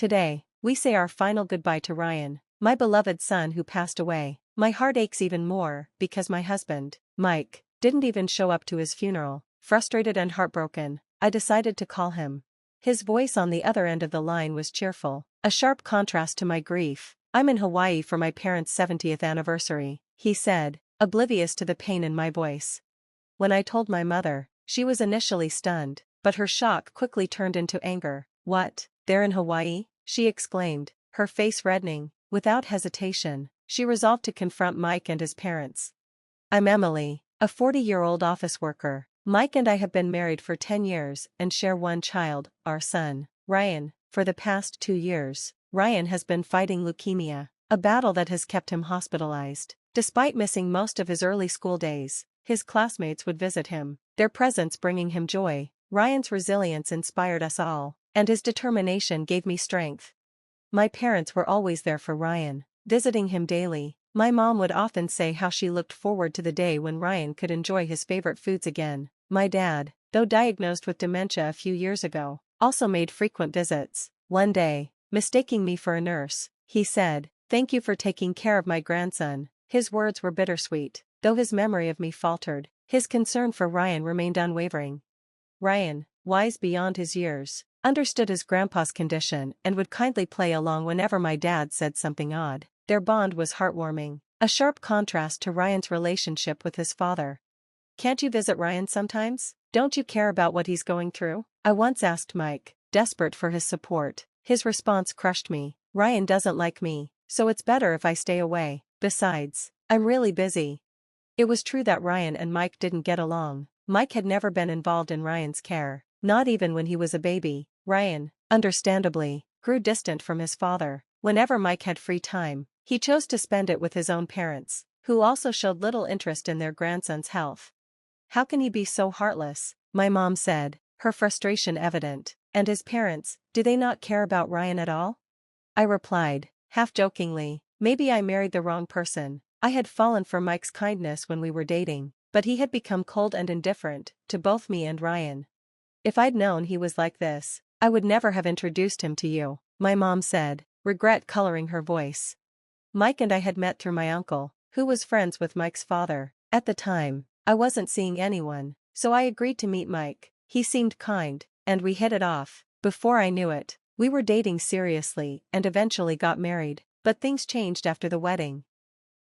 Today, we say our final goodbye to Ryan, my beloved son who passed away. My heart aches even more because my husband, Mike, didn't even show up to his funeral. Frustrated and heartbroken, I decided to call him. His voice on the other end of the line was cheerful, a sharp contrast to my grief. "I'm in Hawaii for my parents' 70th anniversary," he said, oblivious to the pain in my voice. When I told my mother, she was initially stunned, but her shock quickly turned into anger. "What, they're in Hawaii?" she exclaimed, her face reddening. Without hesitation, she resolved to confront Mike and his parents. "I'm Emily, a 40-year-old office worker. Mike and I have been married for 10 years and share one child, our son, Ryan. For the past 2 years, Ryan has been fighting leukemia, a battle that has kept him hospitalized. Despite missing most of his early school days, his classmates would visit him, their presence bringing him joy. Ryan's resilience inspired us all, and his determination gave me strength. My parents were always there for Ryan, visiting him daily. My mom would often say how she looked forward to the day when Ryan could enjoy his favorite foods again. My dad, though diagnosed with dementia a few years ago, also made frequent visits. One day, mistaking me for a nurse, he said, "Thank you for taking care of my grandson." His words were bittersweet, though his memory of me faltered. His concern for Ryan remained unwavering. Ryan, wise beyond his years, understood his grandpa's condition and would kindly play along whenever my dad said something odd. Their bond was heartwarming, a sharp contrast to Ryan's relationship with his father. "Can't you visit Ryan sometimes? Don't you care about what he's going through?" I once asked Mike, desperate for his support. His response crushed me. "Ryan doesn't like me, so it's better if I stay away. Besides, I'm really busy." It was true that Ryan and Mike didn't get along. Mike had never been involved in Ryan's care, not even when he was a baby. Ryan, understandably, grew distant from his father. Whenever Mike had free time, he chose to spend it with his own parents, who also showed little interest in their grandson's health. "How can he be so heartless?" my mom said, her frustration evident. "And his parents, do they not care about Ryan at all?" I replied, half jokingly, "Maybe I married the wrong person." I had fallen for Mike's kindness when we were dating, but he had become cold and indifferent to both me and Ryan. "If I'd known he was like this, I would never have introduced him to you," my mom said, regret coloring her voice. Mike and I had met through my uncle, who was friends with Mike's father. At the time, I wasn't seeing anyone, so I agreed to meet Mike. He seemed kind, and we hit it off. Before I knew it, we were dating seriously and eventually got married. But things changed after the wedding.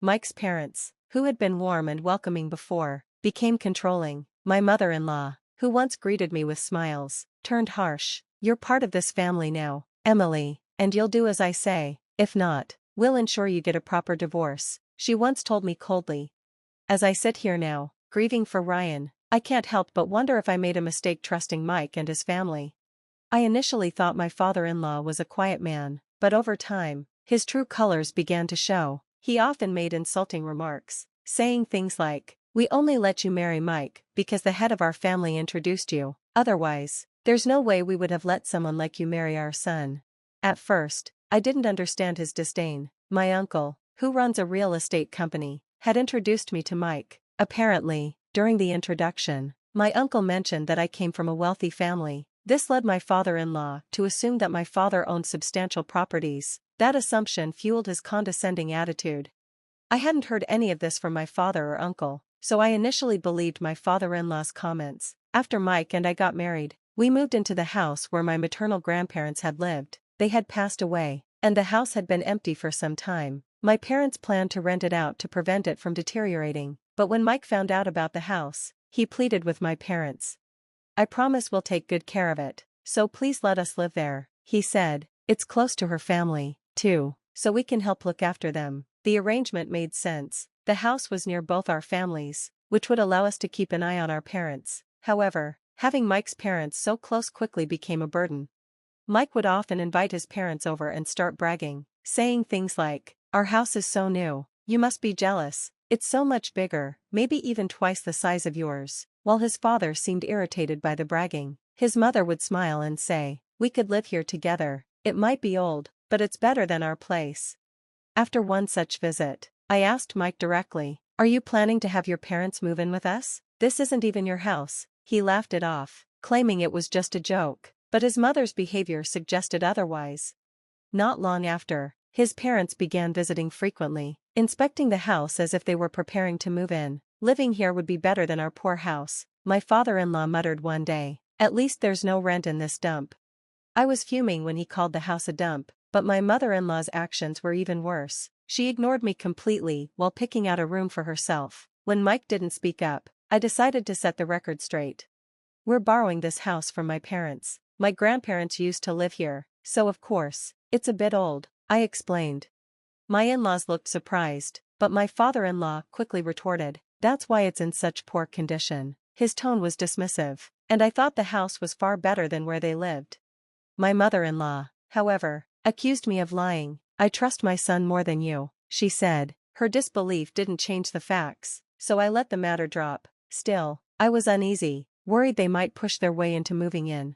Mike's parents, who had been warm and welcoming before, became controlling. My mother-in-law, who once greeted me with smiles, turned harsh. "You're part of this family now, Emily, and you'll do as I say. If not, we'll ensure you get a proper divorce," she once told me coldly. As I sit here now, grieving for Ryan, I can't help but wonder if I made a mistake trusting Mike and his family. I initially thought my father-in-law was a quiet man, but over time, his true colors began to show. He often made insulting remarks, saying things like, "We only let you marry Mike because the head of our family introduced you. Otherwise, there's no way we would have let someone like you marry our son." At first, I didn't understand his disdain. My uncle, who runs a real estate company, had introduced me to Mike. Apparently, during the introduction, my uncle mentioned that I came from a wealthy family. This led my father-in-law to assume that my father owned substantial properties. That assumption fueled his condescending attitude. I hadn't heard any of this from my father or uncle, so I initially believed my father-in-law's comments. After Mike and I got married, we moved into the house where my maternal grandparents had lived. They had passed away, and the house had been empty for some time. My parents planned to rent it out to prevent it from deteriorating, but when Mike found out about the house, he pleaded with my parents. "I promise we'll take good care of it, so please let us live there," he said. "It's close to her family, too, so we can help look after them." The arrangement made sense. The house was near both our families, which would allow us to keep an eye on our parents. However, having Mike's parents so close quickly became a burden. Mike would often invite his parents over and start bragging, saying things like, "Our house is so new, you must be jealous. It's so much bigger, maybe even twice the size of yours." While his father seemed irritated by the bragging, his mother would smile and say, "We could live here together. It might be old, but it's better than our place." After one such visit, I asked Mike directly, "Are you planning to have your parents move in with us? This isn't even your house." He laughed it off, claiming it was just a joke, but his mother's behavior suggested otherwise. Not long after, his parents began visiting frequently, inspecting the house as if they were preparing to move in. Living here would be better than our poor house, my father-in-law muttered one day. At least there's no rent in this dump. I was fuming when he called the house a dump, but my mother-in-law's actions were even worse. She ignored me completely while picking out a room for herself. When Mike didn't speak up, I decided to set the record straight. We're borrowing this house from my parents. My grandparents used to live here, so of course, it's a bit old, I explained. My in-laws looked surprised, but my father-in-law quickly retorted, that's why it's in such poor condition. His tone was dismissive, and I thought the house was far better than where they lived. My mother-in-law, however, accused me of lying. I trust my son more than you, she said. Her disbelief didn't change the facts, so I let the matter drop. Still, I was uneasy, worried they might push their way into moving in.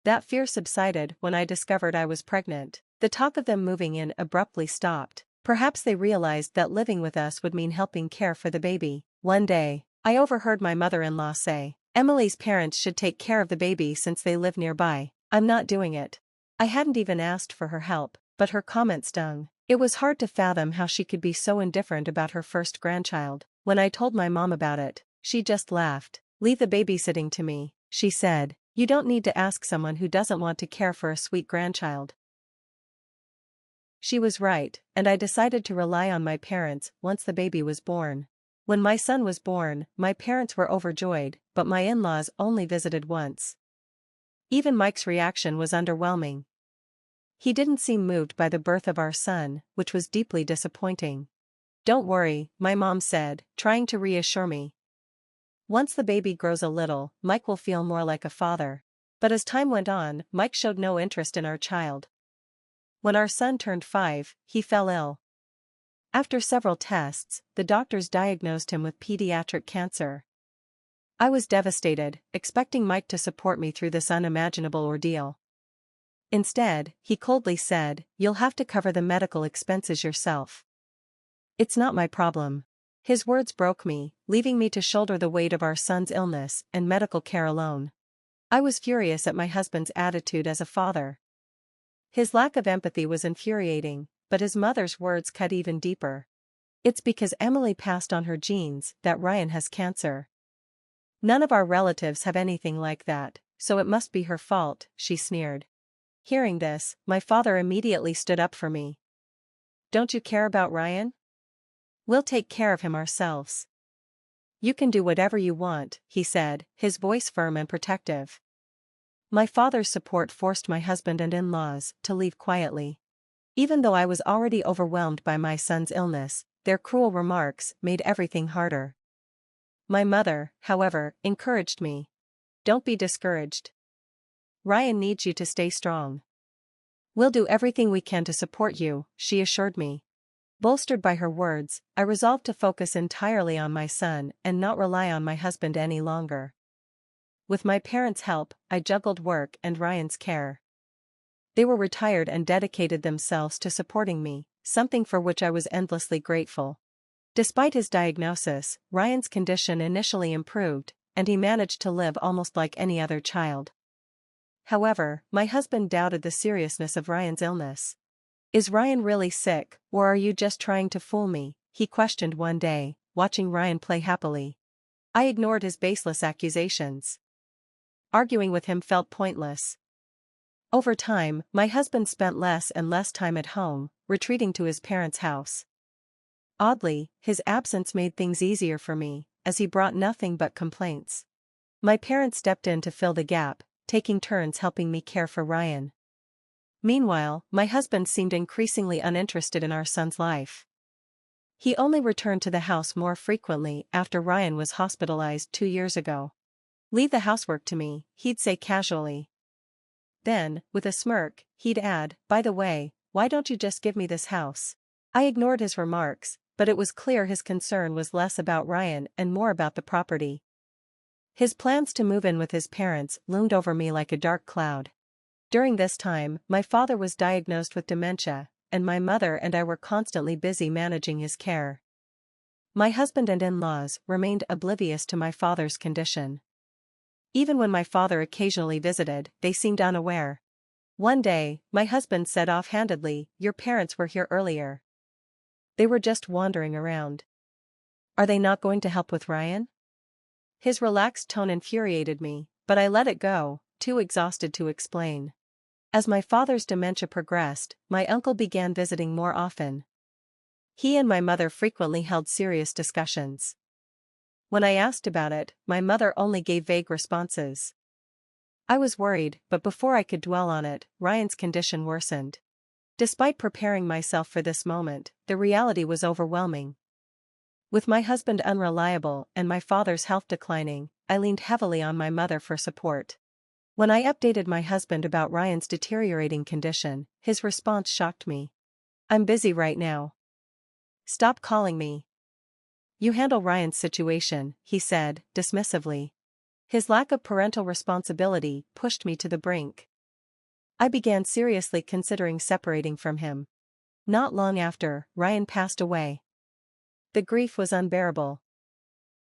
That fear subsided when I discovered I was pregnant. The talk of them moving in abruptly stopped. Perhaps they realized that living with us would mean helping care for the baby. One day, I overheard my mother-in-law say, Emily's parents should take care of the baby since they live nearby. I'm not doing it. I hadn't even asked for her help, but her comment stung. It was hard to fathom how she could be so indifferent about her first grandchild. When I told my mom about it, she just laughed. Leave the babysitting to me, she said. You don't need to ask someone who doesn't want to care for a sweet grandchild. She was right, and I decided to rely on my parents once the baby was born. When my son was born, my parents were overjoyed, but my in-laws only visited once. Even Mike's reaction was underwhelming. He didn't seem moved by the birth of our son, which was deeply disappointing. Don't worry, my mom said, trying to reassure me. Once the baby grows a little, Mike will feel more like a father. But as time went on, Mike showed no interest in our child. When our son turned 5, he fell ill. After several tests, the doctors diagnosed him with pediatric cancer. I was devastated, expecting Mike to support me through this unimaginable ordeal. Instead, he coldly said, "You'll have to cover the medical expenses yourself." It's not my problem. His words broke me, leaving me to shoulder the weight of our son's illness and medical care alone. I was furious at my husband's attitude as a father. His lack of empathy was infuriating, but his mother's words cut even deeper. It's because Emily passed on her genes that Ryan has cancer. None of our relatives have anything like that, so it must be her fault, she sneered. Hearing this, my father immediately stood up for me. Don't you care about Ryan? We'll take care of him ourselves. You can do whatever you want, he said, his voice firm and protective. My father's support forced my husband and in-laws to leave quietly. Even though I was already overwhelmed by my son's illness, their cruel remarks made everything harder. My mother, however, encouraged me. Don't be discouraged. Ryan needs you to stay strong. We'll do everything we can to support you, she assured me. Bolstered by her words, I resolved to focus entirely on my son and not rely on my husband any longer. With my parents' help, I juggled work and Ryan's care. They were retired and dedicated themselves to supporting me, something for which I was endlessly grateful. Despite his diagnosis, Ryan's condition initially improved, and he managed to live almost like any other child. However, my husband doubted the seriousness of Ryan's illness. Is Ryan really sick, or are you just trying to fool me? He questioned one day, watching Ryan play happily. I ignored his baseless accusations. Arguing with him felt pointless. Over time, my husband spent less and less time at home, retreating to his parents' house. Oddly, his absence made things easier for me, as he brought nothing but complaints. My parents stepped in to fill the gap, taking turns helping me care for Ryan. Meanwhile, my husband seemed increasingly uninterested in our son's life. He only returned to the house more frequently after Ryan was hospitalized 2 years ago. Leave the housework to me, he'd say casually. Then, with a smirk, he'd add, by the way, why don't you just give me this house? I ignored his remarks, but it was clear his concern was less about Ryan and more about the property. His plans to move in with his parents loomed over me like a dark cloud. During this time, my father was diagnosed with dementia, and my mother and I were constantly busy managing his care. My husband and in-laws remained oblivious to my father's condition. Even when my father occasionally visited, they seemed unaware. One day, my husband said offhandedly, "Your parents were here earlier. They were just wandering around. Are they not going to help with Ryan?" His relaxed tone infuriated me, but I let it go, too exhausted to explain. As my father's dementia progressed, my uncle began visiting more often. He and my mother frequently held serious discussions. When I asked about it, my mother only gave vague responses. I was worried, but before I could dwell on it, Ryan's condition worsened. Despite preparing myself for this moment, the reality was overwhelming. With my husband unreliable and my father's health declining, I leaned heavily on my mother for support. When I updated my husband about Ryan's deteriorating condition, his response shocked me. "I'm busy right now. Stop calling me. You handle Ryan's situation," he said, dismissively. His lack of parental responsibility pushed me to the brink. I began seriously considering separating from him. Not long after, Ryan passed away. The grief was unbearable.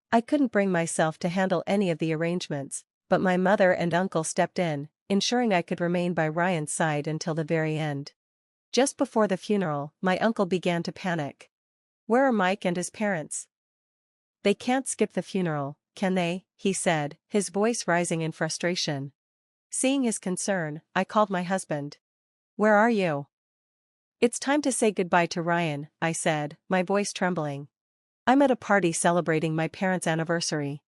I couldn't bring myself to handle any of the arrangements, but my mother and uncle stepped in, ensuring I could remain by Ryan's side until the very end. Just before the funeral, my uncle began to panic. "Where are Mike and his parents? They can't skip the funeral, can they?" he said, his voice rising in frustration. Seeing his concern, I called my husband. "Where are you?" "It's time to say goodbye to Ryan," I said, my voice trembling. "I'm at a party celebrating my parents' anniversary."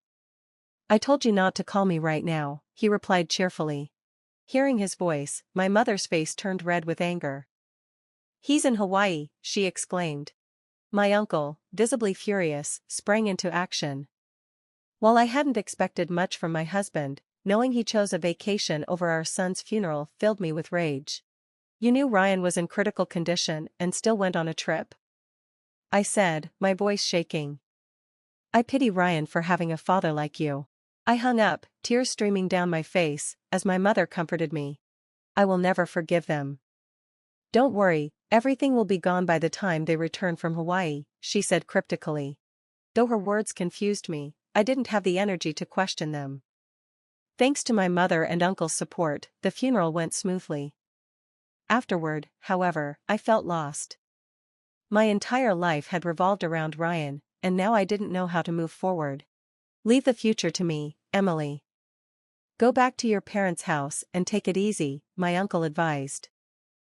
"I told you not to call me right now," he replied cheerfully. Hearing his voice, my mother's face turned red with anger. "He's in Hawaii," she exclaimed. My uncle, visibly furious, sprang into action. While I hadn't expected much from my husband, knowing he chose a vacation over our son's funeral filled me with rage. "You knew Ryan was in critical condition and still went on a trip?" I said, my voice shaking. "I pity Ryan for having a father like you." I hung up, tears streaming down my face, as my mother comforted me. "I will never forgive them." "Don't worry, everything will be gone by the time they return from Hawaii," she said cryptically. Though her words confused me, I didn't have the energy to question them. Thanks to my mother and uncle's support, the funeral went smoothly. Afterward, however, I felt lost. My entire life had revolved around Ryan, and now I didn't know how to move forward. "Leave the future to me, Emily. Go back to your parents' house and take it easy," my uncle advised.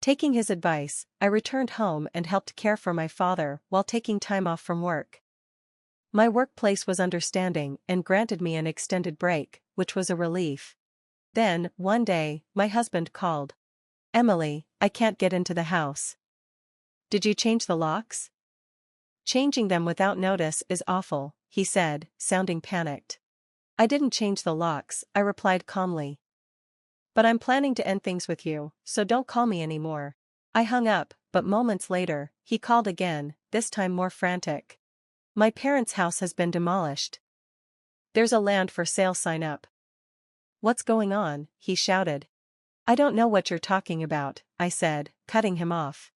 Taking his advice, I returned home and helped care for my father while taking time off from work. My workplace was understanding and granted me an extended break, which was a relief. Then, one day, my husband called. "Emily, I can't get into the house." "Did you change the locks?" "Changing them without notice is awful," he said, sounding panicked. "I didn't change the locks," I replied calmly. "But I'm planning to end things with you, so don't call me anymore." I hung up, but moments later, he called again, this time more frantic. "My parents' house has been demolished. There's a land for sale sign up." "What's going on?" he shouted. "I don't know what you're talking about," I said, cutting him off.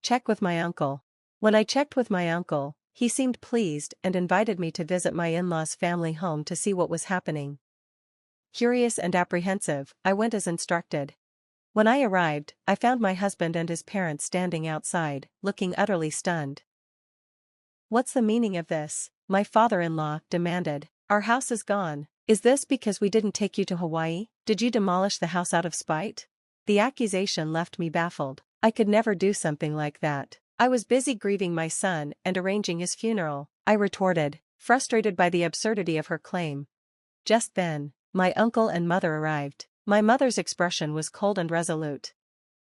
"Check with my uncle." When I checked with my uncle, he seemed pleased and invited me to visit my in-laws' family home to see what was happening. Curious and apprehensive, I went as instructed. When I arrived, I found my husband and his parents standing outside, looking utterly stunned. "What's the meaning of this?" my father-in-law demanded. "Our house is gone. Is this because we didn't take you to Hawaii? Did you demolish the house out of spite?" The accusation left me baffled. I could never do something like that. "I was busy grieving my son and arranging his funeral," I retorted, frustrated by the absurdity of her claim. Just then, my uncle and mother arrived. My mother's expression was cold and resolute.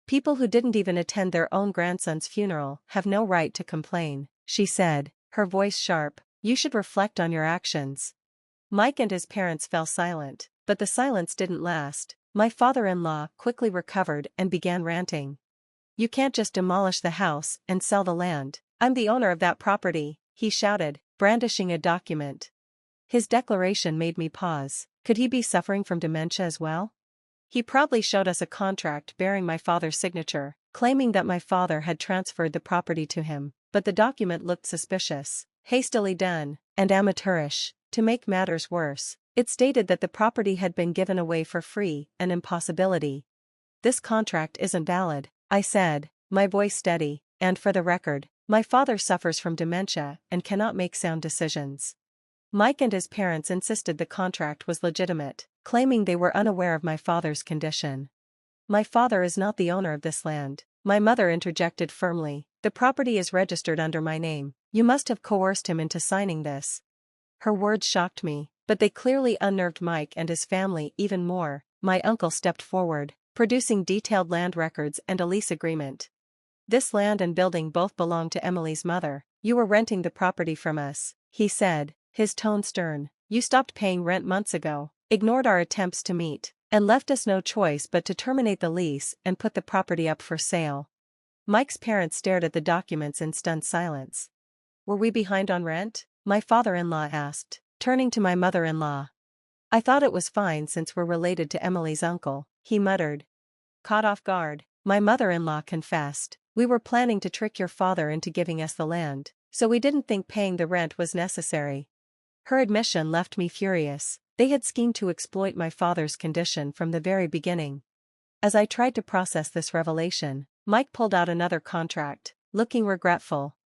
"People who didn't even attend their own grandson's funeral have no right to complain," she said, her voice sharp. "You should reflect on your actions." Mike and his parents fell silent, but the silence didn't last. My father-in-law quickly recovered and began ranting. "You can't just demolish the house and sell the land. I'm the owner of that property," he shouted, brandishing a document. His declaration made me pause. Could he be suffering from dementia as well? He proudly showed us a contract bearing my father's signature, claiming that my father had transferred the property to him, but the document looked suspicious, hastily done, and amateurish. To make matters worse, it stated that the property had been given away for free, an impossibility. This contract isn't valid, I said, my voice steady, and for the record, my father suffers from dementia and cannot make sound decisions. Mike and his parents insisted the contract was legitimate, claiming they were unaware of my father's condition. My father is not the owner of this land, my mother interjected firmly. The property is registered under my name. You must have coerced him into signing this. Her words shocked me, but they clearly unnerved Mike and his family even more. My uncle stepped forward, producing detailed land records and a lease agreement. This land and building both belong to Emily's mother. You were renting the property from us, he said, his tone stern. You stopped paying rent months ago, ignored our attempts to meet, and left us no choice but to terminate the lease and put the property up for sale. Mike's parents stared at the documents in stunned silence. Were we behind on rent? My father-in-law asked, turning to my mother-in-law. I thought it was fine since we're related to Emily's uncle, he muttered. Caught off guard, my mother-in-law confessed. We were planning to trick your father into giving us the land, so we didn't think paying the rent was necessary. Her admission left me furious. They had schemed to exploit my father's condition from the very beginning. As I tried to process this revelation, Mike pulled out another contract, looking regretful.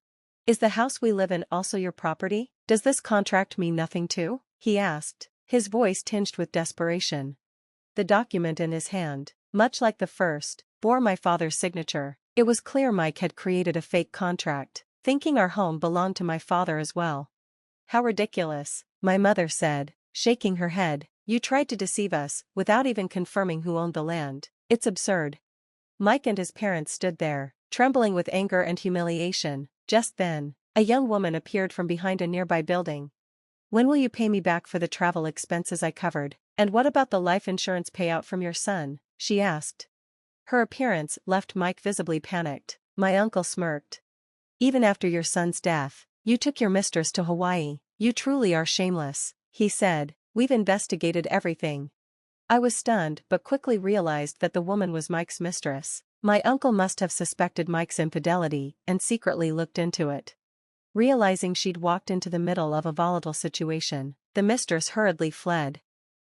Is the house we live in also your property? Does this contract mean nothing too? He asked, his voice tinged with desperation. The document in his hand, much like the first, bore my father's signature. It was clear Mike had created a fake contract, thinking our home belonged to my father as well. How ridiculous, my mother said, shaking her head. You tried to deceive us, without even confirming who owned the land. It's absurd. Mike and his parents stood there, trembling with anger and humiliation. Just then, a young woman appeared from behind a nearby building. When will you pay me back for the travel expenses I covered? And what about the life insurance payout from your son? She asked. Her appearance left Mike visibly panicked. My uncle smirked. Even after your son's death, you took your mistress to Hawaii. You truly are shameless, he said. We've investigated everything. I was stunned but quickly realized that the woman was Mike's mistress. My uncle must have suspected Mike's infidelity and secretly looked into it. Realizing she'd walked into the middle of a volatile situation, the mistress hurriedly fled.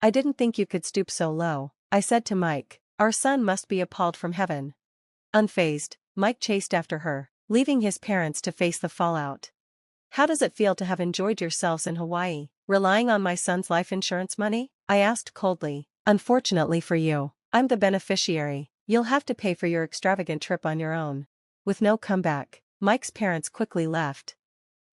I didn't think you could stoop so low, I said to Mike. Our son must be appalled from heaven. Unfazed, Mike chased after her, leaving his parents to face the fallout. How does it feel to have enjoyed yourselves in Hawaii, relying on my son's life insurance money? I asked coldly. Unfortunately for you, I'm the beneficiary. You'll have to pay for your extravagant trip on your own. With no comeback, Mike's parents quickly left.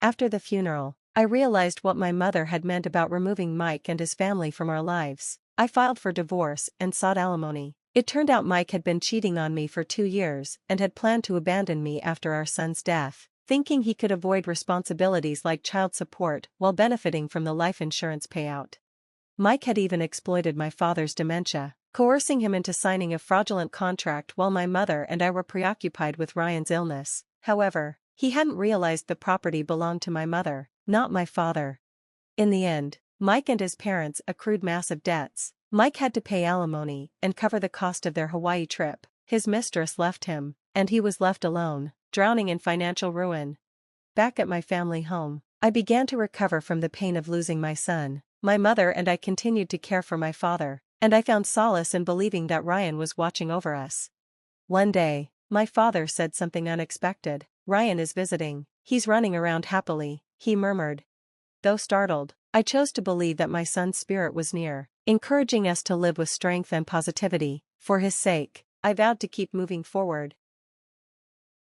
After the funeral, I realized what my mother had meant about removing Mike and his family from our lives. I filed for divorce and sought alimony. It turned out Mike had been cheating on me for 2 years and had planned to abandon me after our son's death, thinking he could avoid responsibilities like child support while benefiting from the life insurance payout. Mike had even exploited my father's dementia, coercing him into signing a fraudulent contract while my mother and I were preoccupied with Ryan's illness. However, he hadn't realized the property belonged to my mother, not my father. In the end, Mike and his parents accrued massive debts. Mike had to pay alimony and cover the cost of their Hawaii trip. His mistress left him, and he was left alone, drowning in financial ruin. Back at my family home, I began to recover from the pain of losing my son. My mother and I continued to care for my father, and I found solace in believing that Ryan was watching over us. One day, my father said something unexpected. Ryan is visiting. He's running around happily, he murmured. Though startled, I chose to believe that my son's spirit was near, encouraging us to live with strength and positivity. For his sake, I vowed to keep moving forward.